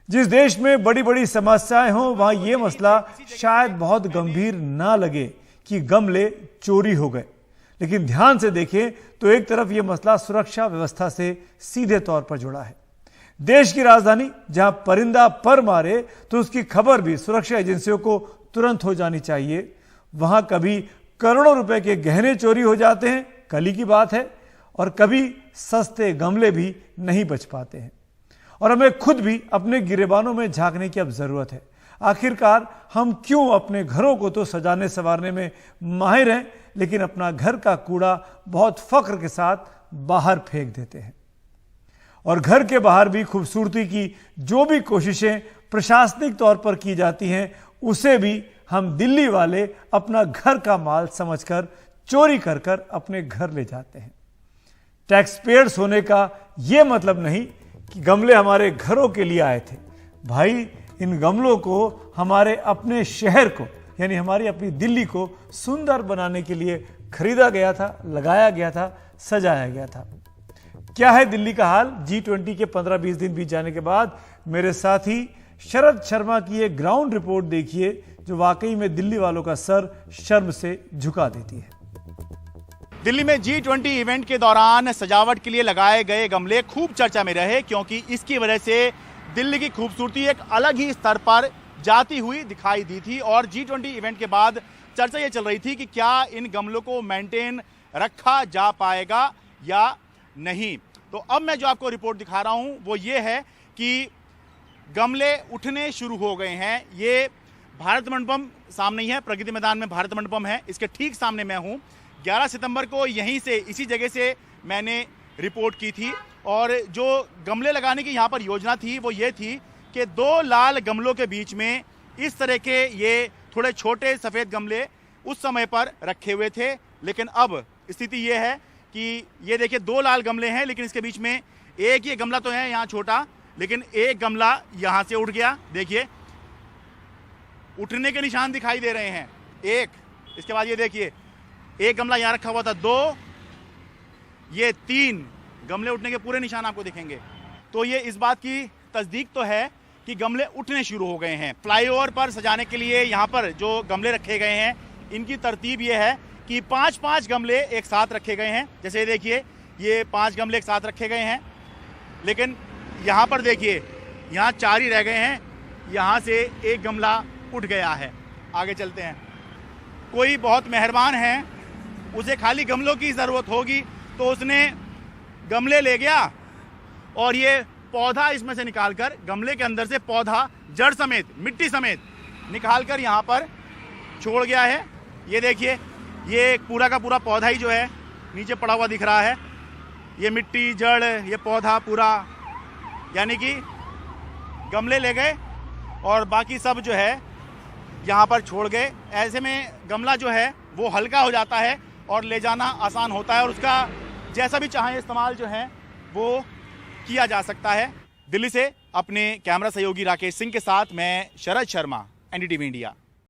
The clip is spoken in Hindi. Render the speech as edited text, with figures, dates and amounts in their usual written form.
जिस देश में बड़ी बड़ी समस्याएं हों वहां यह मसला शायद बहुत गंभीर ना लगे कि गमले चोरी हो गए, लेकिन ध्यान से देखें तो एक तरफ यह मसला सुरक्षा व्यवस्था से सीधे तौर पर जुड़ा है। देश की राजधानी जहां परिंदा पर मारे तो उसकी खबर भी सुरक्षा एजेंसियों को तुरंत हो जानी चाहिए, वहां कभी करोड़ों रुपए के गहने चोरी हो जाते हैं, कल ही की बात है, और कभी सस्ते गमले भी नहीं बच पाते हैं। और हमें खुद भी अपने गिरेबानों में झांकने की अब जरूरत है। आखिरकार हम क्यों अपने घरों को तो सजाने संवारने में माहिर हैं, लेकिन अपना घर का कूड़ा बहुत फख्र के साथ बाहर फेंक देते हैं। और घर के बाहर भी खूबसूरती की जो भी कोशिशें प्रशासनिक तौर पर की जाती हैं, उसे भी हम दिल्ली वाले अपना घर का माल समझकर चोरी कर कर अपने घर ले जाते हैं। टैक्स पेयर्स होने का यह मतलब नहीं कि गमले हमारे घरों के लिए आए थे। भाई, इन गमलों को हमारे अपने शहर को यानी हमारी अपनी दिल्ली को सुंदर बनाने के लिए खरीदा गया था, लगाया गया था, सजाया गया था। क्या है दिल्ली का हाल? G20 के 15-20 दिन बीत जाने के बाद मेरे साथी शरद शर्मा की एक ग्राउंड रिपोर्ट देखिए जो वाकई में दिल्ली वालों का सर शर्म से झुका देती है। दिल्ली में G20 इवेंट के दौरान सजावट के लिए लगाए गए गमले खूब चर्चा में रहे, क्योंकि इसकी वजह से दिल्ली की खूबसूरती एक अलग ही स्तर पर जाती हुई दिखाई दी थी। और G20 इवेंट के बाद चर्चा ये चल रही थी कि क्या इन गमलों को मेंटेन रखा जा पाएगा या नहीं। तो अब मैं जो आपको रिपोर्ट दिखा रहा हूं वो ये है कि गमले उठने शुरू हो गए हैं। ये भारत मंडपम सामने ही है, प्रगति मैदान में भारत मंडपम है, इसके ठीक सामने मैं हूं। 11 सितंबर को यहीं से, इसी जगह से मैंने रिपोर्ट की थी, और जो गमले लगाने की यहाँ पर योजना थी वो ये थी कि 2 लाल गमलों के बीच में इस तरह के ये थोड़े छोटे सफ़ेद गमले उस समय पर रखे हुए थे। लेकिन अब स्थिति ये है कि ये देखिए 2 लाल गमले हैं, लेकिन इसके बीच में एक ये गमला तो है यहाँ छोटा, लेकिन एक गमला यहाँ से उठ गया। देखिए उठने के निशान दिखाई दे रहे हैं, एक, इसके बाद ये देखिए एक गमला यहाँ रखा हुआ था, 2, ये 3 गमले उठने के पूरे निशान आपको दिखेंगे। तो ये इस बात की तस्दीक तो है कि गमले उठने शुरू हो गए हैं। फ्लाईओवर पर सजाने के लिए यहाँ पर जो गमले रखे गए हैं, इनकी तरतीब ये है कि 5-5 गमले एक साथ रखे गए हैं। जैसे देखिए ये 5 गमले एक साथ रखे गए हैं, लेकिन यहाँ पर देखिए यहाँ 4 ही रह गए हैं, यहाँ से एक गमला उठ गया है। आगे चलते हैं। कोई बहुत मेहरबान है, उसे खाली गमलों की ज़रूरत होगी तो उसने गमले ले गया और ये पौधा इसमें से निकालकर, गमले के अंदर से पौधा जड़ समेत, मिट्टी समेत निकालकर यहाँ पर छोड़ गया है। ये देखिए ये पूरा का पूरा पौधा ही जो है नीचे पड़ा हुआ दिख रहा है। ये मिट्टी, जड़, ये पौधा पूरा, यानी कि गमले ले गए और बाकी सब जो है यहाँ पर छोड़ गए। ऐसे में गमला जो है वो हल्का हो जाता है और ले जाना आसान होता है, और उसका जैसा भी चाहें इस्तेमाल जो है वो किया जा सकता है। दिल्ली से अपने कैमरा सहयोगी राकेश सिंह के साथ मैं शरद शर्मा, NDTV इंडिया।